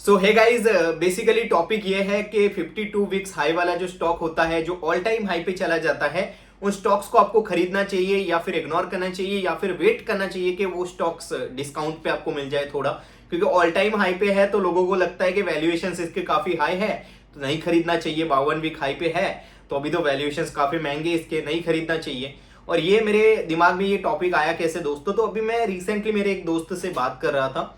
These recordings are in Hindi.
सो है गाइज, बेसिकली टॉपिक ये है कि 52 वीक्स हाई वाला जो स्टॉक होता है, जो ऑल टाइम हाई पे चला जाता है, उन स्टॉक्स को आपको खरीदना चाहिए या फिर इग्नोर करना चाहिए या फिर वेट करना चाहिए कि वो स्टॉक्स डिस्काउंट पे आपको मिल जाए थोड़ा। क्योंकि ऑल टाइम हाई पे है तो लोगों को लगता है कि वैल्यूएशन इसके काफी हाई है तो नहीं खरीदना चाहिए। 52 वीक हाई पे है तो अभी तो वैल्यूएशन काफी महंगे, इसके नहीं खरीदना चाहिए। और ये मेरे दिमाग में ये टॉपिक आया कैसे दोस्तों, तो अभी मैं रिसेंटली मेरे एक दोस्त से बात कर रहा था।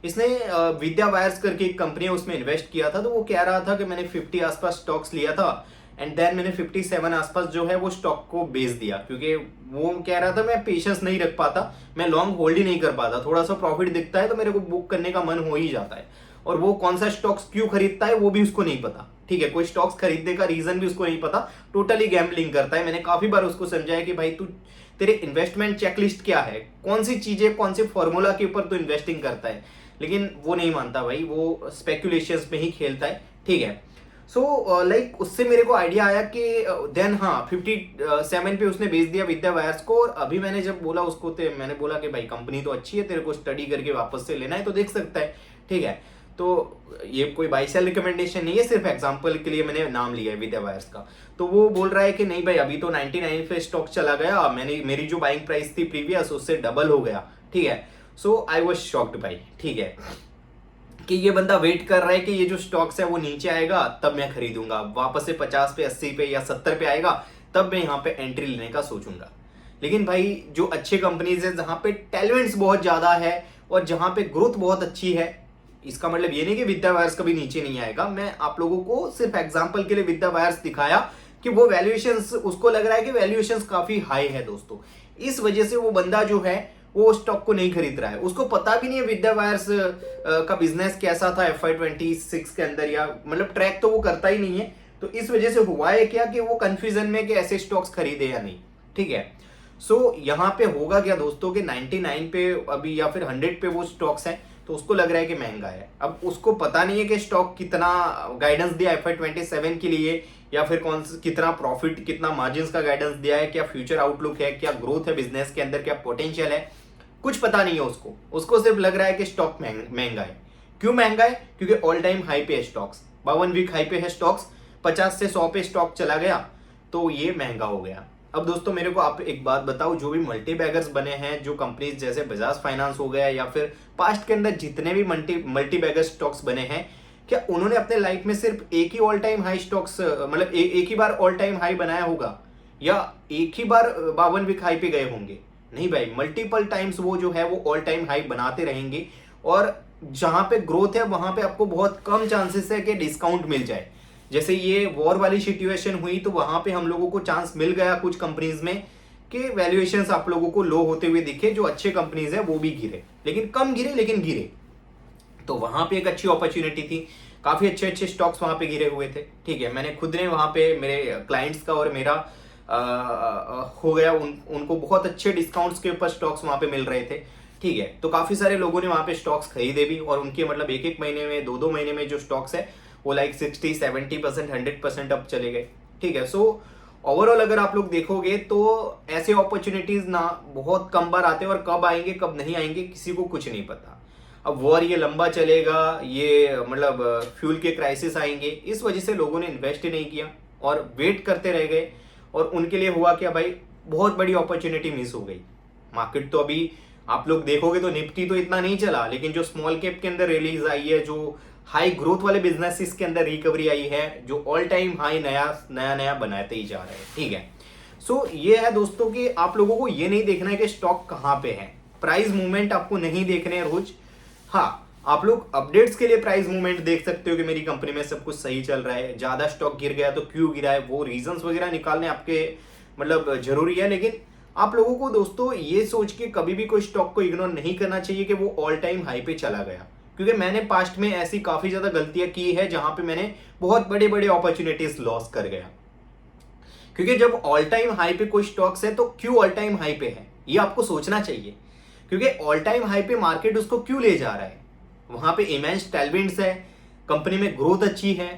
इसने विद्या वायर्स करके एक कंपनी है, उसमें इन्वेस्ट किया था। तो वो कह रहा था कि मैंने 50 आसपास स्टॉक्स लिया था एंड देन मैंने 57 आसपास जो है वो स्टॉक को बेच दिया। क्योंकि वो कह रहा था मैं पेशेंस नहीं रख पाता, मैं लॉन्ग होल्ड ही नहीं कर पाता, थोड़ा सा प्रॉफिट दिखता है तो मेरे को बुक करने का मन हो ही जाता है। और वो कौन सा स्टॉक्स क्यों खरीदता है वो भी उसको नहीं पता। ठीक है, कोई स्टॉक्स खरीदने का रीजन भी उसको नहीं पता, टोटली गैम्बलिंग करता है। मैंने काफी बार उसको समझाया कि भाई तू, तेरे इन्वेस्टमेंट चेकलिस्ट क्या है, कौन सी चीजें, कौन से फॉर्मूला के ऊपर तू इन्वेस्टिंग करता है। लेकिन वो नहीं मानता भाई, वो स्पेकुलेशंस में ही खेलता है। ठीक है, सो लाइक उससे मेरे को आइडिया आया कि देन हाँ 57 पे उसने बेच दिया विद्या वायर्स को। और अभी मैंने जब बोला उसको, तो मैंने बोला कि भाई कंपनी तो अच्छी है, तेरे को स्टडी करके वापस से लेना है तो देख सकता है। ठीक है, तो ये कोई बाई सेल रिकमेंडेशन नहीं है, सिर्फ एग्जांपल के लिए मैंने नाम लिया है विद्या वायर्स का। तो वो बोल रहा है कि नहीं भाई अभी तो 99 पे स्टॉक चला गया, मैंने मेरी जो बाइंग प्राइस थी प्रीवियस उससे डबल हो गया। ठीक है, सो आई वॉज शॉक्ड भाई। ठीक है, कि ये बंदा वेट कर रहा है कि ये जो स्टॉक्स है वो नीचे आएगा तब मैं खरीदूंगा, वापस से 50 पे 80 पे या 70 पे आएगा तब मैं यहाँ पे एंट्री लेने का सोचूंगा। लेकिन भाई जो अच्छे कंपनीज है, जहां पे टैलेंट्स बहुत ज्यादा है और जहां पे ग्रोथ बहुत अच्छी है, इसका मतलब ये नहीं कि विद्या वायर्स कभी नीचे नहीं आएगा। मैं आप लोगों को सिर्फ एग्जांपल के लिए विद्या वायर्स दिखाया कि वो वैल्यूएशंस, उसको लग रहा है कि वैल्यूएशंस काफी हाई है दोस्तों। इस वजह से वो बंदा जो है वो स्टॉक को नहीं खरीद रहा है। उसको पता भी नहीं है विद्या वायर्स का बिजनेस कैसा था FY26 के अंदर, या मतलब ट्रैक तो वो करता ही नहीं है। तो इस वजह से हुआ है क्या कि वो कंफ्यूजन में कि ऐसे स्टॉक्स खरीदे या नहीं। ठीक है, सो यहाँ पे होगा क्या दोस्तों कि 99 पे अभी या फिर 100 पे वो स्टॉक्स हैं, तो उसको लग रहा है कि महंगा है। अब उसको पता नहीं है कि स्टॉक कितना गाइडेंस दिया FY27 के लिए, या फिर कौन कितना प्रॉफिट, कितना मार्जिन का गाइडेंस दिया है, क्या फ्यूचर आउटलुक है, क्या ग्रोथ है बिजनेस के अंदर, क्या पोटेंशियल है, कुछ पता नहीं है उसको। उसको सिर्फ लग रहा है कि स्टॉक महंगा है। क्यों महंगा है? क्योंकि ऑल टाइम हाई पे है स्टॉक्स, 52 वीक हाई पे है स्टॉक्स, 50 से 100 पे स्टॉक चला गया तो ये महंगा हो गया। अब दोस्तों मेरे को आप एक बात बताओ, जो भी मल्टी बैगर्स बने हैं, जो कंपनीज जैसे बजाज फाइनेंस हो गया या फिर पास्ट के अंदर जितने भी मल्टी बैगर स्टॉक्स बने हैं, क्या उन्होंने अपने लाइफ में सिर्फ एक ही ऑल टाइम हाई स्टॉक्स, मतलब एक ही बार ऑल टाइम हाई बनाया होगा, या एक ही बार 52 वीक हाई पे गए होंगे? नहीं भाई, मल्टीपल टाइम्स वो जो है वो ऑल टाइम हाई बनाते रहेंगे। और जहां पे ग्रोथ है वहां पे आपको बहुत कम चांसेस है कि डिस्काउंट मिल जाए। जैसे ये वॉर वाली सिचुएशन हुई तो वहां पे हम लोगों को चांस मिल गया कुछ कंपनीज में कि वैल्यूएशंस आप लोगों को लो होते हुए दिखे, जो अच्छे कंपनीज है वो भी गिरे, लेकिन कम गिरे लेकिन गिरे। तो वहां पे एक अच्छी अपॉर्चुनिटी थी, काफी अच्छे अच्छे स्टॉक्स वहां पे गिरे हुए थे। ठीक है, मैंने खुद ने वहां पे मेरे क्लाइंट्स का और मेरा हो गया, उनको बहुत अच्छे डिस्काउंट्स के ऊपर स्टॉक्स वहां पे मिल रहे थे। ठीक है, तो काफी सारे लोगों ने वहां पे स्टॉक्स खरीदे भी, और उनके मतलब एक एक महीने में, दो दो महीने में जो स्टॉक्स है वो लाइक 60-70%, 100% अप चले गए। ठीक है, सो ओवरऑल अगर आप लोग देखोगे तो ऐसे अपॉर्चुनिटीज ना बहुत कम बार आते हैं, और कब आएंगे कब नहीं आएंगे किसी को कुछ नहीं पता। अब वॉर ये लंबा चलेगा, ये मतलब फ्यूल के क्राइसिस आएंगे, इस वजह से लोगों ने इन्वेस्ट ही नहीं किया और वेट करते रह गए। और उनके लिए हुआ क्या भाई, बहुत बड़ी अपॉर्चुनिटी मिस हो गई। मार्केट तो अभी आप लोग देखोगे तो निफ्टी तो इतना नहीं चला, लेकिन जो स्मॉल कैप के अंदर रिलीज आई है, जो हाई ग्रोथ वाले बिजनेसेस के अंदर रिकवरी आई है, जो ऑल टाइम हाई नया नया नया बनाते ही जा रहे हैं। ठीक है, सो ये है दोस्तों कि आप लोगों को ये नहीं देखना है कि स्टॉक कहाँ पे है, प्राइस मूवमेंट आपको नहीं देखने हैं रोज। हाँ, आप लोग अपडेट्स के लिए प्राइस मूवमेंट देख सकते हो कि मेरी कंपनी में सब कुछ सही चल रहा है, ज्यादा स्टॉक गिर गया तो क्यों गिरा है, वो रीजंस वगैरह निकालने आपके मतलब जरूरी है। लेकिन आप लोगों को दोस्तों ये सोच के कभी भी कोई स्टॉक को इग्नोर नहीं करना चाहिए कि वो ऑल टाइम हाई पे चला गया। क्योंकि मैंने पास्ट में ऐसी काफी ज्यादा गलतियां की है जहां पे मैंने बहुत बड़े बड़े अपॉर्चुनिटीज लॉस कर गया। क्योंकि जब ऑल टाइम हाई पे कोई स्टॉक्स है तो क्यों ऑल टाइम हाई पे है ये आपको सोचना चाहिए। क्योंकि ऑल टाइम हाई पे मार्केट उसको क्यों ले जा रहा है, वहां पे इमेंस टैलविंड्स है, कंपनी में ग्रोथ अच्छी है,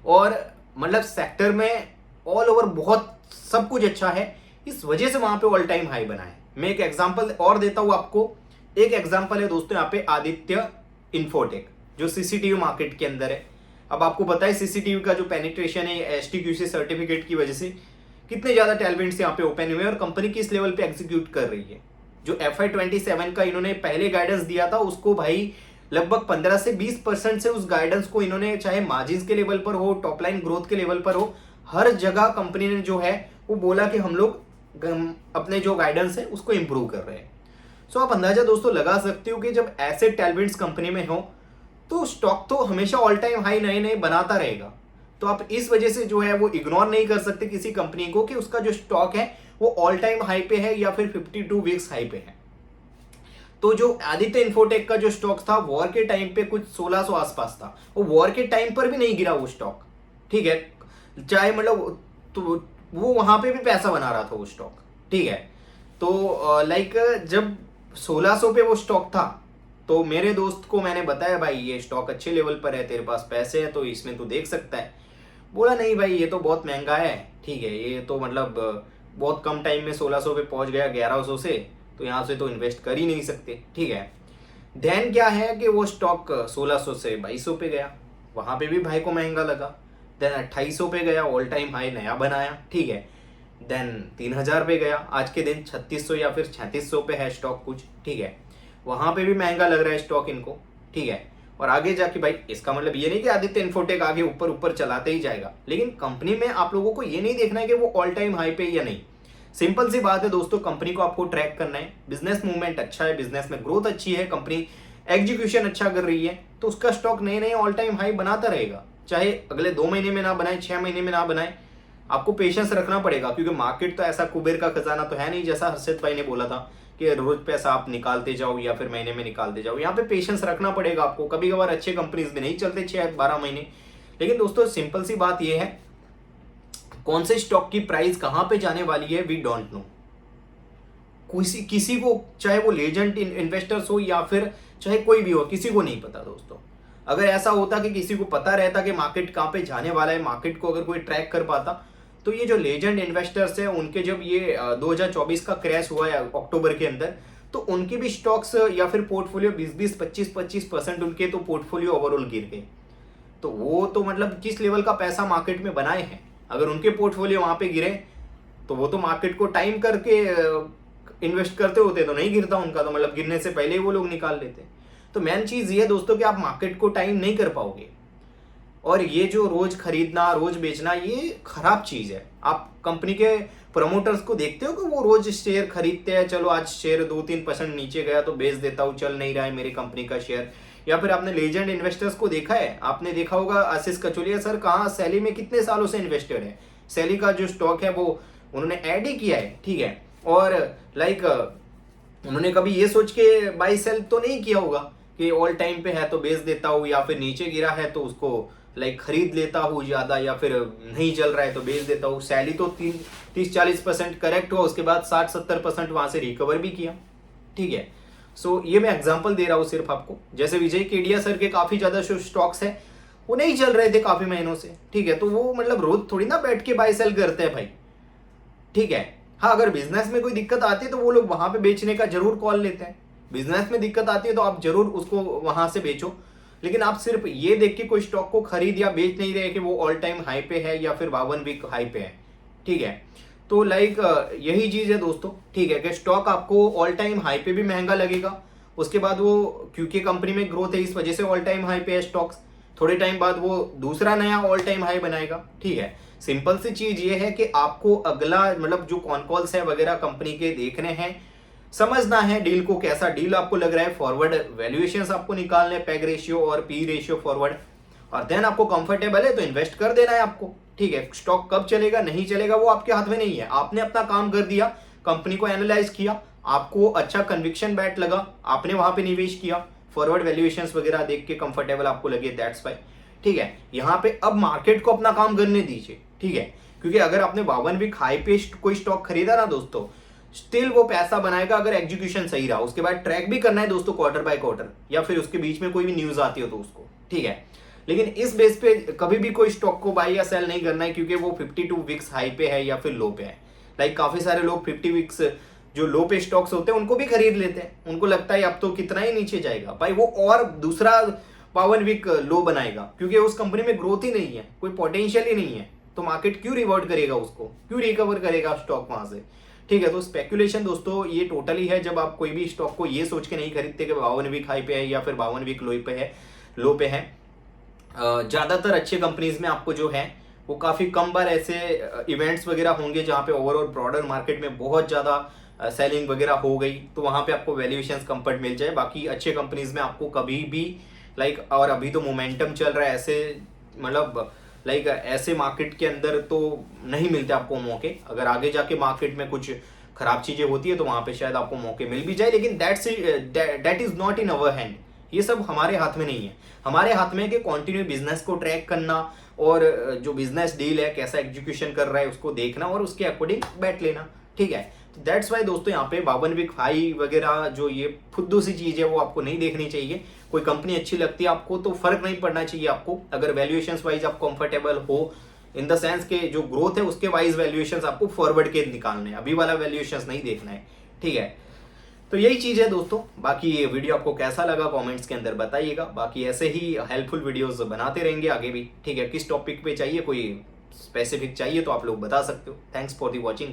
और मतलब सेक्टर में ऑल ओवर बहुत सब कुछ अच्छा है, इस वजह से वहां पे ऑल टाइम हाई बना है। मैं एक एग्जांपल और देता हूं आपको। एक एग्जांपल है दोस्तों यहाँ पे आदित्य इंफोटेक। जो सीसीटीवी मार्केट के अंदर है। अब आपको पता है सीसीटीवी का जो पेनिट्रेशन है एसटीक्यूसी सर्टिफिकेट की वजह से कितने ज्यादा टैलेंट्स यहाँ पे ओपन हुए और कंपनी किस लेवल पे एग्जीक्यूट कर रही है। जो FY27 का इन्होंने पहले गाइडेंस दिया था उसको भाई लगभग 15 से 20% से उस गाइडेंस को इन्होंने चाहे मार्जिन के लेवल पर हो, टॉप लाइन ग्रोथ के लेवल पर हो, हर जगह कंपनी ने जो है वो बोला कि हम लोग अपने जो गाइडेंस है उसको इंप्रूव कर रहे हैं। सो आप अंदाजा दोस्तों लगा सकते हो कि जब ऐसे टैलेंट्स कंपनी में हो तो स्टॉक तो हमेशा ऑल टाइम हाई नए नए बनाता रहेगा। तो आप इस वजह से जो है वो इग्नोर नहीं कर सकते किसी कंपनी को कि उसका जो स्टॉक है वो ऑल टाइम हाई पे है या फिर 52 वीक्स हाई पे है। तो जो आदित्य इन्फोटेक का जो स्टॉक था वॉर के टाइम पे कुछ 1600 आसपास था, वो वॉर के टाइम पर भी नहीं गिरा वो स्टॉक, ठीक है, चाहे मतलब तो वो वहां पे भी पैसा बना रहा था वो स्टॉक, ठीक है। तो लाइक जब 1600 पे वो स्टॉक था तो मेरे दोस्त को मैंने बताया भाई ये स्टॉक अच्छे लेवल पर है, तेरे पास पैसे हैं तो इसमें तू देख सकता है। बोला नहीं भाई ये तो बहुत महंगा है, ठीक है, ये तो मतलब बहुत कम टाइम में 1600 पे पहुंच गया 1100 से, तो यहाँ से तो इन्वेस्ट कर ही नहीं सकते, ठीक है। देन क्या है कि वो स्टॉक 1600 से 2200 पे गया, वहां पे भी भाई को महंगा लगा। देन 2800 पे गया, ऑल टाइम हाई नया बनाया, ठीक है। देन 3000 पे गया, आज के दिन 3600 या फिर 3600 पे है स्टॉक कुछ, ठीक है, वहां पे भी महंगा लग रहा है स्टॉक इनको, ठीक है। और आगे जाके भाई इसका मतलब ये नहीं कि आदित्य इन्फोटेक आगे ऊपर ऊपर चलाते ही जाएगा, लेकिन कंपनी में आप लोगों को ये नहीं देखना है कि वो ऑल टाइम हाई पे या नहीं। सिंपल सी बात है दोस्तों, कंपनी को आपको ट्रैक करना है, बिजनेस मूवमेंट अच्छा है, बिजनेस में ग्रोथ अच्छी है, कंपनी एग्जीक्यूशन अच्छा कर रही है, तो उसका स्टॉक नए नए ऑल टाइम हाई बनाता रहेगा, चाहे अगले 2 महीने में ना बनाए, 6 महीने में ना बनाए। आपको पेशेंस रखना पड़ेगा क्योंकि मार्केट तो ऐसा कुबेर का खजाना तो है नहीं, जैसा हर्षित भाई ने बोला था कि रोज पैसा आप निकालते जाओ या फिर महीने में निकालते जाओ। यहाँ पे पेशेंस रखना पड़ेगा आपको, कभी कभार अच्छे कंपनीज में नहीं चलते 6-12 महीने। लेकिन दोस्तों सिंपल सी बात यह है, कौन से स्टॉक की प्राइस कहां पे जाने वाली है वी डोंट नो। किसी को, चाहे वो लेजेंड इन्वेस्टर्स हो या फिर चाहे कोई भी हो, किसी को नहीं पता दोस्तों। अगर ऐसा होता कि किसी को पता रहता कि मार्केट कहां पे जाने वाला है, मार्केट को अगर कोई ट्रैक कर पाता, तो ये जो लेजेंड इन्वेस्टर्स हैं उनके जब ये 2024 का क्रैश हुआ है अक्टूबर के अंदर, तो उनके भी स्टॉक्स या फिर पोर्टफोलियो 20-20, 25-25% उनके तो पोर्टफोलियो ओवरऑल गिर गए। तो वो तो मतलब किस लेवल का पैसा मार्केट में बनाए हैं, अगर उनके पोर्टफोलियो वहां पे गिरे तो वो तो मार्केट को टाइम करके इन्वेस्ट करते होते, तो नहीं गिरता उनका, तो मतलब गिरने से पहले ही वो लोग निकाल लेते। तो मेन चीज ये है दोस्तों कि आप मार्केट को टाइम नहीं कर पाओगे, और ये जो रोज खरीदना रोज बेचना ये खराब चीज है। आप कंपनी के प्रमोटर्स को देखते हो कि वो रोज शेयर खरीदते हैं, चलो आज शेयर 2-3% नीचे गया तो बेच देता हूँ, चल नहीं रहा है मेरी कंपनी का शेयर। या फिर आपने लेजेंड इन्वेस्टर्स को देखा है, आपने देखा होगा आशीष कचोलिया सर कहाँ सैली में कितने सालों से इन्वेस्टेड है, सैली का जो स्टॉक है वो उन्होंने ऐड ही किया है, ठीक है। और लाइक उन्होंने कभी ये सोच के बाई सेल तो नहीं किया होगा कि ऑल टाइम पे है तो बेच देता हूँ, या फिर नीचे गिरा है तो उसको लाइक खरीद लेता हूँ ज्यादा, या फिर नहीं चल रहा है तो बेच देता हूँ। सैली तो 30-40% करेक्ट हुआ, उसके बाद 60-70% वहां से रिकवर भी किया, ठीक है। सो ये मैं एग्जांपल दे रहा हूँ सिर्फ आपको। जैसे विजय केडिया सर के काफी ज्यादा जो स्टॉक्स है वो नहीं चल रहे थे काफी महीनों से, ठीक है, तो वो मतलब रोज थोड़ी ना बैठ के बाय सेल करते हैं भाई, ठीक है। हाँ, अगर बिजनेस में कोई दिक्कत आती है तो वो लोग वहां पे बेचने का जरूर कॉल लेते हैं, बिजनेस में दिक्कत आती है तो आप जरूर उसको वहां से बेचो। लेकिन आप सिर्फ ये देख के कोई स्टॉक को खरीद या बेच नहीं रहे कि वो ऑल टाइम हाई पे है या फिर 52 वीक हाई पे है, ठीक है। तो लाइक यही चीज है दोस्तों, ठीक है, कि स्टॉक आपको ऑल टाइम हाई पे भी महंगा लगेगा, उसके बाद वो क्योंकि कंपनी में ग्रोथ है इस वजह से ऑल टाइम हाई पे है स्टॉक्स, थोड़े टाइम बाद वो दूसरा नया ऑल टाइम हाई बनाएगा, ठीक है। सिंपल सी चीज ये है कि आपको अगला मतलब जो कॉन कॉल्स है वगैरह कंपनी के देखने हैं, समझना है डील को, कैसा डील आपको लग रहा है, फॉरवर्ड वैल्यूएशंस आपको निकालने, पैग रेशियो और पी रेशियो फॉरवर्ड, और देन आपको कंफर्टेबल है तो इन्वेस्ट कर देना है आपको, ठीक है। स्टॉक कब चलेगा नहीं चलेगा वो आपके हाथ में नहीं है, आपने अपना काम कर दिया, कंपनी को एनालाइज किया, आपको अच्छा कन्विक्शन बैट लगा, आपने वहां पे निवेश किया, फॉरवर्ड वैल्यूएशंस वगैरह देख के कंफर्टेबल आपको लगे, दैट्स वाई, ठीक है। यहाँ पे अब मार्केट को अपना काम करने दीजिए, ठीक है, क्योंकि अगर आपने 52 वीक हाई पे कोई स्टॉक खरीदा ना दोस्तों, स्टिल वो पैसा बनाएगा अगर एग्जीक्यूशन सही रहा। उसके बाद ट्रैक भी करना है दोस्तों क्वार्टर बाय क्वार्टर, या फिर उसके बीच में कोई भी न्यूज आती हो तो उसको, ठीक है। लेकिन इस बेस पे कभी भी कोई स्टॉक को बाय या सेल नहीं करना है, क्योंकि वो 52 वीक्स हाई पे है या फिर लो पे है। लाइक काफी सारे लोग 50 वीक्स जो लो पे स्टॉक्स होते हैं उनको भी खरीद लेते हैं, उनको लगता है अब तो कितना ही नीचे जाएगा भाई, वो और दूसरा 52 वीक लो बनाएगा, क्योंकि उस कंपनी में ग्रोथ ही नहीं है, कोई पोटेंशियल ही नहीं है, तो मार्केट क्यों रिवॉर्ड करेगा उसको, क्यों रिकवर करेगा स्टॉक वहां से। ठीक है, तो स्पेकुलेशन दोस्तों ये टोटली है जब आप कोई भी स्टॉक को ये सोच के नहीं खरीदते कि 52 वीक हाई पे है या फिर 52 वीक लो पे है। ज्यादातर अच्छे कंपनीज में आपको जो है वो काफी कम बार ऐसे इवेंट्स वगैरह होंगे जहां पे ओवरऑल ब्रॉडर मार्केट में बहुत ज्यादा सेलिंग वगैरह हो गई, तो वहां पे आपको वैल्यूएशंस कंफर्ट मिल जाए। बाकी अच्छे कंपनीज में आपको कभी भी और अभी तो मोमेंटम चल रहा है ऐसे, मतलब ऐसे मार्केट के अंदर तो नहीं मिलते आपको मौके। अगर आगे जाके मार्केट में कुछ खराब चीजें होती है तो वहां पे शायद आपको मौके मिल भी जाए, लेकिन that is not in our hand. ये सब हमारे हाथ में नहीं है। हमारे हाथ में है कि कंटिन्यू बिजनेस को ट्रैक करना और जो बिजनेस डील है कैसा एग्जीक्यूशन कर रहा है उसको देखना और उसके अकॉर्डिंग बैठ लेना। ठीक है, तो दैट्स वाई दोस्तों यहाँ पे 52 वीक हाई वगैरह जो ये फुद्दू सी चीज है वो आपको नहीं देखनी चाहिए। कोई कंपनी अच्छी लगती है आपको तो फर्क नहीं पड़ना चाहिए आपको, अगर वैल्यूएशन वाइज आप कंफर्टेबल हो, इन द सेंस के जो ग्रोथ है उसके वाइज वैल्यूएशन आपको फॉरवर्ड के निकालने हैं, अभी वाला वैल्यूएशन नहीं देखना है। ठीक है, तो यही चीज है दोस्तों। बाकी ये वीडियो आपको कैसा लगा कमेंट्स के अंदर बताइएगा। बाकी ऐसे ही हेल्पफुल वीडियोस बनाते रहेंगे आगे भी। ठीक है, किस टॉपिक पे चाहिए, कोई स्पेसिफिक चाहिए तो आप लोग बता सकते हो। Thanks for the watching.